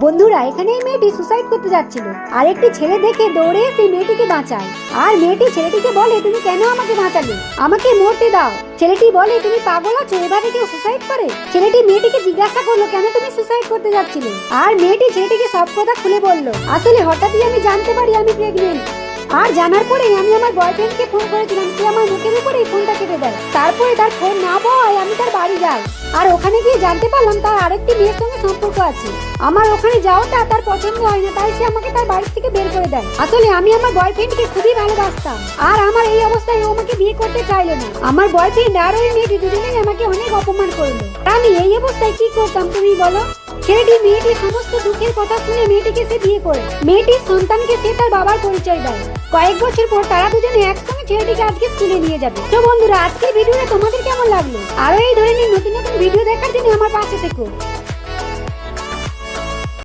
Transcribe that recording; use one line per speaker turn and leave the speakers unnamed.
বন্ধুরা, এখানে এই মেয়েটি সুসাইড করতে যাচ্ছিল আর একটি ছেলে দেখে দৌড়ে সেই মেয়েটিকে বাঁচায়। আর মেয়েটি ছেলেটিকে বলে, তুমি কেন আমাকে বাঁচালে, আমাকে মরতে দাও। ছেলেটি বলে, তুমি পাগল আছো, এভাবে কেউ সুসাইড করে? ছেলেটি মেয়েটিকে জিজ্ঞাসা করলো, কেন তুমি সুসাইড করতে যাচ্ছিলে? আর মেয়েটি ছেলেটিকে সব কথা খুলে বলল, আসলে হঠাৎই আমি জানতে পারি আমি প্রেগনেন্ট। আর জানার পরে আমি আমার বয়ফ্রেন্ডকে ফোন করেছিলাম, সে আমার মুখের উপরেই ফোনটা কেটে দেয়। তারপরে তার ফোন না পাওয়ায় আমি তার বাড়ি যাই, আর ওখানে গিয়ে জানতে পারলাম তার আরেকটি মেয়ের সঙ্গে সম্পর্ক আছে। আমার ওখানে যাওয়াটা তার পছন্দ হয় না, তাই সে আমাকে তার বাড়ি থেকে বের করে দেয়। আসলে আমি আমার বয়ফ্রেন্ডকে খুবই ভালোবাসতাম, আর আমার এই অবস্থায় ও আমাকে বিয়ে করতে চাইলো না। আমার বয়ফ্রেন্ড আর ওই মেয়েটি দুজনেই আমাকে অনেক অপমান করলো। আমি এই অবস্থায় কি করতাম তুমি বলো? ছেলেটি মেয়েটির সমস্ত দুঃখের কথা শুনে মেয়েটিকে সে বিয়ে করে। মেয়েটির সন্তানকে সে তার বাবার পরিচয় দেয়। কয়েক বছর পর তারা দুজনে একসঙ্গে ছেলেটিকে আজকে স্কুলে নিয়ে যাবে। তো বন্ধুরা, আজকের ভিডিওটা তোমাদের কেমন লাগলো? আরো এই ধরনের নতুন নতুন ভিডিও দেখার জন্য আমার পাশে থেকো।